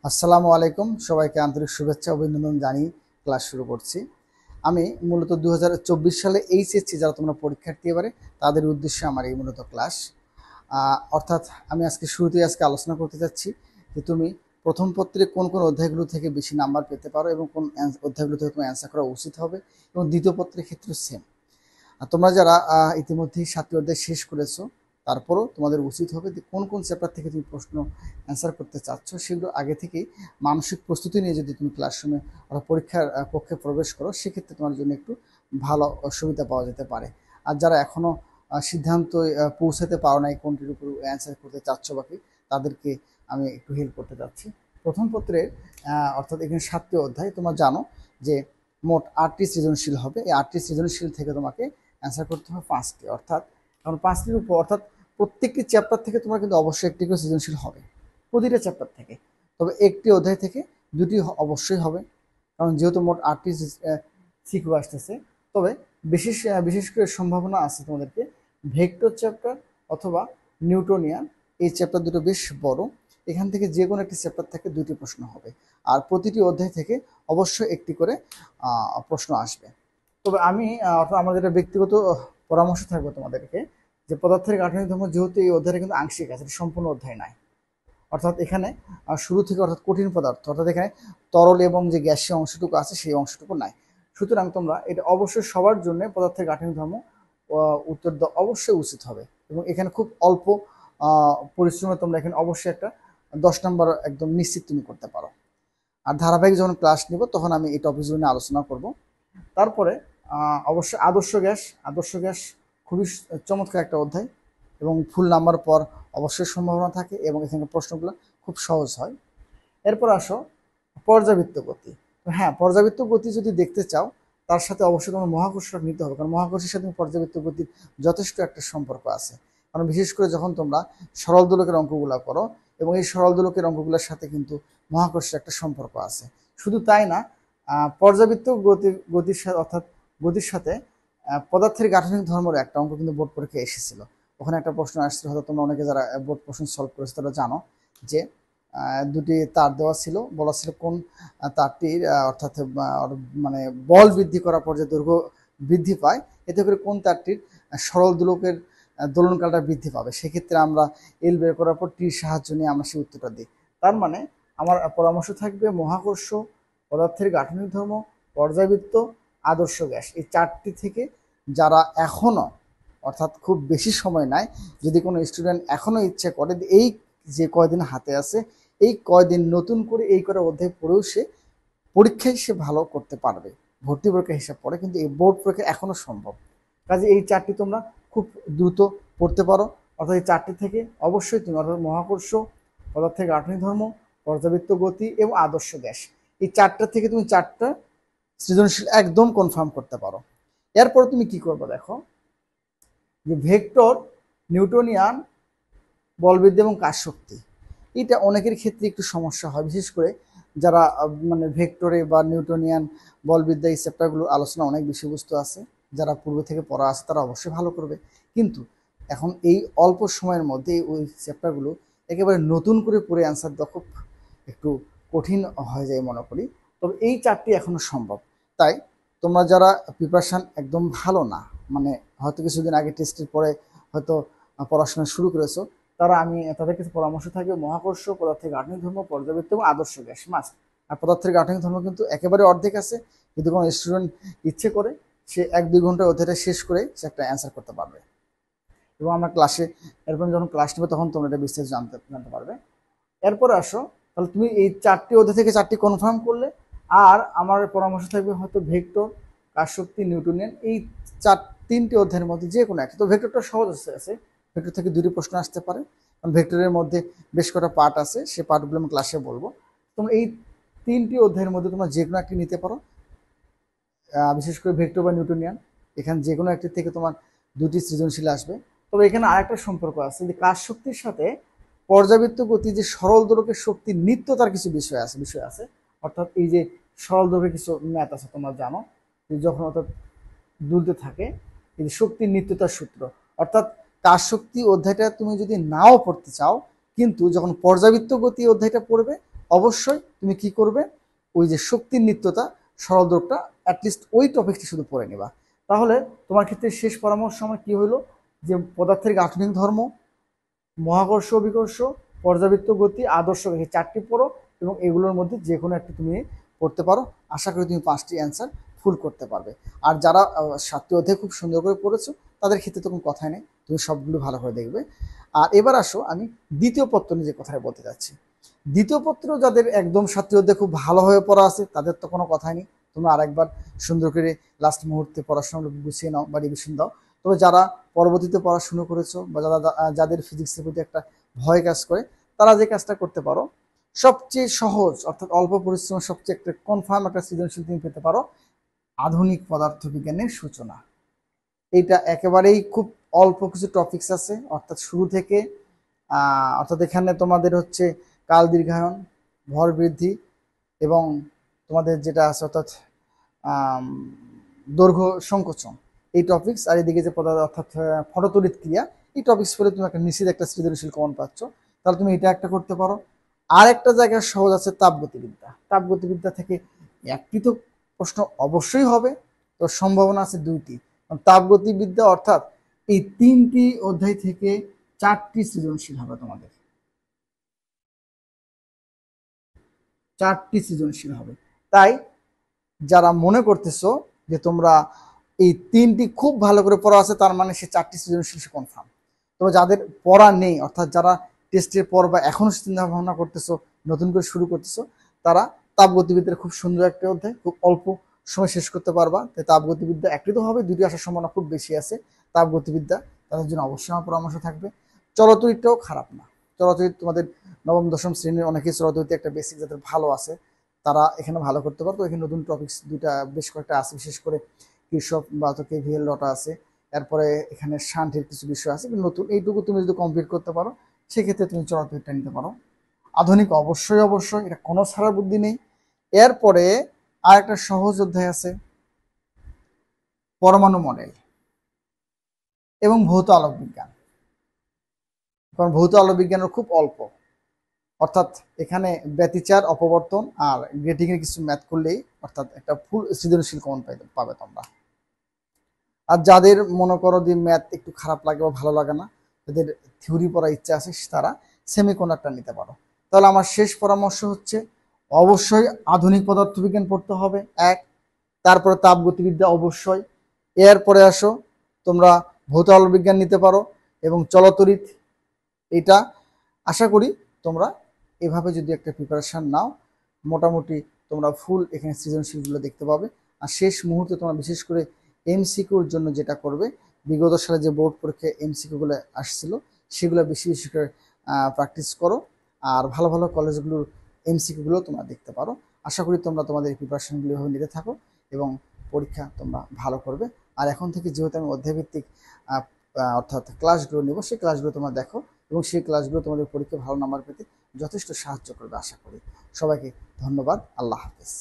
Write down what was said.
আসসালামু আলাইকুম, সবাইকে আন্তরিক শুভেচ্ছা অভিনন্দন জানিয়ে ক্লাস শুরু করছি। আমি মূলত 2024 সালে এইচএসসি যারা তোমরা পরীক্ষার্থী এবারে তাদের উদ্দেশ্যে আমার এই মূলত ক্লাস। অর্থাৎ আমি শুরুতেই আলোচনা করতে যাচ্ছি যে তুমি প্রথম পত্রে কোন কোন অধ্যায়গুলো থেকে বেশি নাম্বার পেতে পারো এবং কোন অধ্যায়গুলো থেকে তোমার অ্যান্সার করা উচিত হবে, এবং দ্বিতীয় পত্রের ক্ষেত্রে সেম। আর তোমরা যারা ইতিমধ্যেই 7টি অধ্যায় শেষ করেছো, তারপরও তোমাদের উচিত হবে যে কোন কোন চ্যাপ্টার থেকে তুমি প্রশ্ন অ্যান্সার করতে চাচ্ছ সেগুলো আগে থেকেই মানসিক প্রস্তুতি নিয়ে যদি তুমি ক্লাসরুমে অথবা পরীক্ষার কক্ষে প্রবেশ করো, সেক্ষেত্রে তোমার জন্য একটু ভালো সুবিধা পাওয়া যেতে পারে। আর যারা এখনও সিদ্ধান্ত পৌঁছাতে পারো নাই কোনটির উপর অ্যান্সার করতে চাচ্ছ বাকি, তাদেরকে আমি একটু হেল্প করতে চাচ্ছি। প্রথম পত্রের অর্থাৎ এখানে 7টি অধ্যায়, তোমরা জানো যে মোট 8টি সৃজনশীল হবে। এই 8টি সৃজনশীল থেকে তোমাকে অ্যান্সার করতে হবে 5টি, অর্থাৎ এখন 5টির উপর, অর্থাৎ প্রত্যেকটি চ্যাপ্টার থেকে তোমার কিন্তু অবশ্যই একটি করে সৃজনশীল হবে প্রতিটা চ্যাপ্টার থেকে। তবে একটি অধ্যায় থেকে দুটি অবশ্যই হবে, কারণ যেহেতু মোট 8টি সিকিউ আসতেছে। তবে বিশেষ বিশেষ করে সম্ভাবনা আছে তোমাদেরকে ভেক্টর চ্যাপ্টার অথবা নিউটনিয়ান, এই চ্যাপ্টার দুটো বেশ বড়। এখান থেকে যে কোনো একটি চ্যাপ্টার থেকে 2টি প্রশ্ন হবে, আর প্রতিটি অধ্যায় থেকে অবশ্যই একটি করে প্রশ্ন আসবে। তবে আমি আমাদের ব্যক্তিগত পরামর্শ থাকবে তোমাদেরকে যে পদার্থের গাঠনিক ধর্ম যেহেতু এই অধ্যায়টা কিন্তু আংশিক আছে, সম্পূর্ণ অধ্যায় নাই। অর্থাৎ এখানে শুরু থেকে অর্থাৎ কঠিন পদার্থ, অর্থাৎ এখানে তরল এবং যে গ্যাসীয় অংশটুকু আছে সেই অংশটুকু নাই। সুতরাং তোমরা এটা অবশ্যই সবার জন্য পদার্থের গাঠনিক ধর্ম উত্তর দেওয়া অবশ্যই উচিত হবে, এবং এখানে খুব অল্প পরিশ্রমে তোমরা এখানে অবশ্যই একটা 10 নম্বর একদম নিশ্চিত তুমি করতে পারো। আর ধারাবাহিক যখন ক্লাস নিব তখন আমি এই টপিকগুলো নিয়ে আলোচনা করব। তারপরে অবশ্যই আদর্শ গ্যাস খুবই চমৎকার একটা অধ্যায়, এবং ফুল নাম্বার পর অবশ্যই সম্ভাবনা থাকে, এবং এখানে প্রশ্নগুলো খুব সহজ হয়। এরপর আসো পর্যাবৃত্ত গতি। হ্যাঁ, পর্যাবৃত্ত গতি যদি দেখতে চাও তার সাথে অবশ্যই তোমার মহাকর্ষক নিতে হবে, কারণ মহাকর্ষের সাথে পর্যাবৃত্ত গতির যথেষ্ট একটা সম্পর্ক আছে। কারণ বিশেষ করে যখন তোমরা সরল দোলকের অঙ্কগুলো করো, এবং এই সরল দোলকের অঙ্কগুলোর সাথে কিন্তু মহাকর্ষের একটা সম্পর্ক আছে। শুধু তাই না, পর্যাবৃত্ত গতির সাথে অর্থাৎ গতির সাথে পদার্থের গাঠনিক ধর্মের একটা অঙ্ক কিন্তু বোর্ড পরীক্ষায় এসেছিল। ওখানে একটা প্রশ্ন আসছিল, হয়তো তোমরা অনেকে যারা বোর্ড প্রশ্ন সলভ করেছে তারা জানো যে দুটি তার দেওয়া ছিল, বলা ছিল কোন তারটির অর্থাৎ মানে বল বৃদ্ধি করার পর যে দৈর্ঘ্য বৃদ্ধি পায়, এতে করে কোন তারটির সরল দোলকের দোলনকালটা বৃদ্ধি পাবে। সেক্ষেত্রে আমরা এল বের করার পর টির সাহায্য নিয়ে আমরা সেই উত্তরটা দিই। তার মানে আমার পরামর্শ থাকবে মহাকর্ষ, পদার্থের গাঠনিক ধর্ম, পর্যাবৃত্ত, আদর্শ গ্যাস, এই 4টি থেকে যারা এখনো অর্থাৎ খুব বেশি সময় নাই, যদি কোনো স্টুডেন্ট এখনো ইচ্ছে করে এই যে কয়দিন হাতে আছে এই কয়দিন নতুন করে এই করে অধ্যায় পড়েও সে পরীক্ষায় সে ভালো করতে পারবে। ভর্তি পরীক্ষা হিসাব পড়ে, কিন্তু এই বোর্ড পরীক্ষা এখনো সম্ভব। কাজে এই 4টি তোমরা খুব দ্রুত পড়তে পারো। অর্থাৎ এই 4টি থেকে অবশ্যই তুমি অর্থাৎ মহাকর্ষ, পদার্থের গাঠনিক ধর্ম, পর্যাবৃত্ত গতি এবং আদর্শ গ্যাস, এই 4টা থেকে তুমি 4টা সৃজনশীল একদম কনফার্ম করতে পারো। এরপর তুমি কি করবে দেখো, যে ভেক্টর, নিউটনিয়ান, বলবিদ্যা এবং কাজ শক্তি, এটা অনেকের ক্ষেত্রে একটু সমস্যা হয়, বিশেষ করে যারা মানে ভেক্টরে বা নিউটনিয়ান, বলবিদ্যা এই চ্যাপ্টারগুলো আলোচনা অনেক বিষয়বস্তু আছে, যারা পূর্ব থেকে পড়া আছে তারা অবশ্যই ভালো করবে। কিন্তু এখন এই অল্প সময়ের মধ্যে ওই চ্যাপ্টারগুলো একেবারে নতুন করে পড়ে অ্যান্সার দেওয়া খুব একটু কঠিন হয়ে যায় মনে করি। তবে এই 4টি এখনো সম্ভব। তাই তোমরা যারা প্রিপারেশান একদম ভালো না, মানে হয়তো কিছুদিন আগে টেস্টের পরে হয়তো পড়াশোনা শুরু করেছো, আমি তাদের কাছে পরামর্শ থাকবে মহাকর্ষ, পদার্থের গাঠনিক ধর্ম, পর্যাবৃত্ত এবং আদর্শ গ্যাস মাস্ট। আর পদার্থের গাঠনিক ধর্ম কিন্তু একেবারে অর্ধেক আছে, যদি কোনো স্টুডেন্ট ইচ্ছে করে সে 1-2 ঘন্টায় অধ্যায়টা শেষ করে সে একটা অ্যান্সার করতে পারবে। এবং আমরা ক্লাসে এরপর যখন ক্লাস নেবে তখন তোমরা এটা বিস্তারিত জানতে পারবে। এরপর আসো, তাহলে তুমি এই 4টি অধ্যায় থেকে 4টি কনফার্ম করলে, আর আমার পরামর্শ থাকবে হয়তো ভেক্টর, কাজ শক্তি, নিউটনিয়ান, এই 3টি অধ্যায়ের মধ্যে যে কোনো একটা। তো ভেক্টরটা সহজ আছে, ভেক্টর থেকে 2টি প্রশ্ন আসতে পারে, কারণ ভেক্টরের মধ্যে বেশ কটা পার্ট আছে, সে পার্টগুলো আমি ক্লাসে বলবো। তোমরা এই 3টি অধ্যায়ের মধ্যে তোমরা যে কোনো একটি নিতে পারো, বিশেষ করে ভেক্টর বা নিউটনিয়ান, এখানে যে কোনো একটি থেকে তোমার 2টি সৃজনশীল আসবে। তবে এখানে আরেকটা সম্পর্ক আছে, যে কাজ শক্তির সাথে পর্যাবৃত্ত গতি, যে সরল দোলকের শক্তির নিত্যতার কিছু বিষয় আছে। অর্থাৎ এই যে সরল দোলকের কিছু ম্যাথ আছে, তোমরা জানো যে যখন অর্থাৎ দুলতে থাকে এই যে শক্তির নিত্যতার সূত্র, অর্থাৎ কাজ শক্তি অধ্যায়টা তুমি যদি নাও পড়তে চাও, কিন্তু যখন পর্যাবৃত্ত গতি অধ্যায়টা পড়বে অবশ্যই তুমি কি করবে, ওই যে শক্তির নিত্যতা সরলদোলকটা অ্যাটলিস্ট ওই টপিকটি শুধু পড়ে নেবা। তাহলে তোমার ক্ষেত্রে শেষ পরামর্শ আমার কি হলো, যে পদার্থের গাঠনিক ধর্ম, মহাকর্ষ অভিকর্ষ, পর্যাবৃত্ত গতি, আদর্শ গতি, 4টি পড়ো এবং এগুলোর মধ্যে যে কোনো একটি তুমি পড়তে পারো। আশা করি তুমি 5টি অ্যান্সার ফুল করতে পারবে। আর যারা 7টি অধ্যায় খুব সুন্দর করে পড়েছো তাদের ক্ষেত্রে তো কোনো কথাই নেই, তুমি সবগুলো ভালো করে দেখবে। আর এবার আসো আমি দ্বিতীয় পত্র নিয়ে যে কথাটা বলতে যাচ্ছি। দ্বিতীয় পত্র যাদের একদম 7টি অধ্যায় খুব ভালোভাবে পড়া আছে তাদের তো কোনো কথাই নেই, তোমরা আরেকবার সুন্দর করে লাস্ট মুহূর্তে পড়াশোনাগুলো গুছিয়ে নাও বা রিভিশন দাও। তবে যারা পরবর্তীতে পড়াশুনো করেছো বা যাদের ফিজিক্সের প্রতি একটা ভয় কাজ করে, তারা যে কাজটা করতে পারো, সবচেয়ে সহজ অর্থাৎ অল্প পরিশ্রম সবচেয়ে একটা কনফার্ম একটা সৃজনশীল তুমি পেতে পারো, আধুনিক পদার্থবিজ্ঞানের সূচনা। এইটা একেবারেই খুব অল্প কিছু টপিকস আছে, অর্থাৎ শুরু থেকে অর্থাৎ এখানে তোমাদের হচ্ছে কাল দীর্ঘায়ন, ভর বৃদ্ধি এবং তোমাদের যেটা আছে অর্থাৎ দৈর্ঘ্য সংকোচন, এই টপিকস, আর এদিকে যে পদার্থ অর্থাৎ ফটোতড়িৎ ক্রিয়া, এই টপিকস পড়ে তুমি একটা নিশ্চিত একটা সৃজনশীল কমন পাচ্ছ। তাহলে তুমি এটা একটা করতে পারো। আর একটা জায়গায় সহজ আছে তাপগতিবিদ্যা। তাপগতিবিদ্যা থেকে একটি তো প্রশ্ন অবশ্যই হবে, তো সম্ভাবনা আছে 2টি। তাপগতিবিদ্যা অর্থাৎ এই 3টি অধ্যায় থেকে 4টি সৃজনশীল হবে তোমাদের, 4টি সৃজনশীল হবে। তাই যারা মনে করতেছো যে তোমরা এই 3টি খুব ভালো করে পড়া আছে, তার মানে সে 4টি সৃজনশীল কনফার্ম। তবে যাদের পড়া নেই, অর্থাৎ যারা টেস্টের পর বা এখনো চিন্তা ভাবনা করতেছো, নতুন করে শুরু করতেছো, তারা তাপগতিবিদ্যার খুব সুন্দর একটা অধ্যায়, খুব অল্প সময় শেষ করতে পারবা। তাই তাপগতিবিদ্যা একটি তো হবে, 2টি আসার সম্ভাবনা খুব বেশি আছে। তাপগতিবিদ্যা তাদের জন্য অবশ্যই আমার পরামর্শ থাকবে। চলতরিটাও খারাপ না, চলতরিৎ তোমাদের 9ম 10ম শ্রেণীর অনেকেই চলতরিতে একটা বেসিক যাদের ভালো আছে তারা এখানে ভালো করতে পারো। তো এখানে নতুন টপিকস 2টা বেশ কয়েকটা আছে, বিশেষ করে কৃষক বা কেভিএল লটা আছে, এরপরে এখানে শান্তির কিছু বিষয় আছে নতুন, এইটুকু তুমি যদি কমপ্লিট করতে পারো সেক্ষেত্রে তুমি চলতরিটা নিতে পারো। আধুনিক অবশ্যই অবশ্যই, এটা কোনো ছাড়ার বুদ্ধি নেই। এরপরে আর একটা সহজ অধ্যায় আছে, পরমাণু মডেল এবং ভৌত আলোক বিজ্ঞান। কারণ ভৌত আলোক বিজ্ঞানের খুব অল্প, অর্থাৎ এখানে ব্যতিচার, অপবর্তন আর গ্রেটিং এর কিছু ম্যাথ করলেই অর্থাৎ একটা ফুল সৃজনশীল কমন পাবে তোমরা। আর যাদের মনে করো যে ম্যাথ একটু খারাপ লাগে বা ভালো লাগে না, যাদের থিওরি পড়ার ইচ্ছা আছে, তারা সেমিকন্ডাক্টর নিতে পারো। তাহলে আমার শেষ পরামর্শ হচ্ছে অবশ্যই আধুনিক পদার্থবিজ্ঞান পড়তে হবে, এক। তারপরে তাপগতিবিদ্যা অবশ্যই। এরপরে আসো তোমরা ভৌত আলোক বিজ্ঞান নিতে পারো এবং চলতরিৎ। এটা আশা করি তোমরা এভাবে যদি একটা প্রিপারেশান নাও, মোটামুটি তোমরা ফুল এখানে সৃজনশীলগুলো দেখতে পাবে। আর শেষ মুহূর্তে তোমরা বিশেষ করে এমসিকিউর জন্য যেটা করবে, বিগত সালে যে বোর্ড পরীক্ষায় এমসিকিউগুলো আসছিল সেগুলো বেশি বেশি করে প্র্যাকটিস করো। আর ভালো ভালো কলেজগুলোর এমসিকিউগুলো তোমরা দেখতে পারো। আশা করি তোমরা তোমাদের এই প্রিপারেশনগুলো এভাবে নিতে থাকো এবং পরীক্ষা তোমরা ভালো করবে। আর এখন থেকে যেহেতু আমি অধ্যায়ভিত্তিক অর্থাৎ ক্লাসগুলো নেব, সেই ক্লাসগুলো তোমরা দেখো এবং সেই ক্লাসগুলো তোমাদের পরীক্ষায় ভালো নাম্বার পেতে যথেষ্ট সাহায্য করবে আশা করি। সবাইকে ধন্যবাদ। আল্লাহ হাফেজ।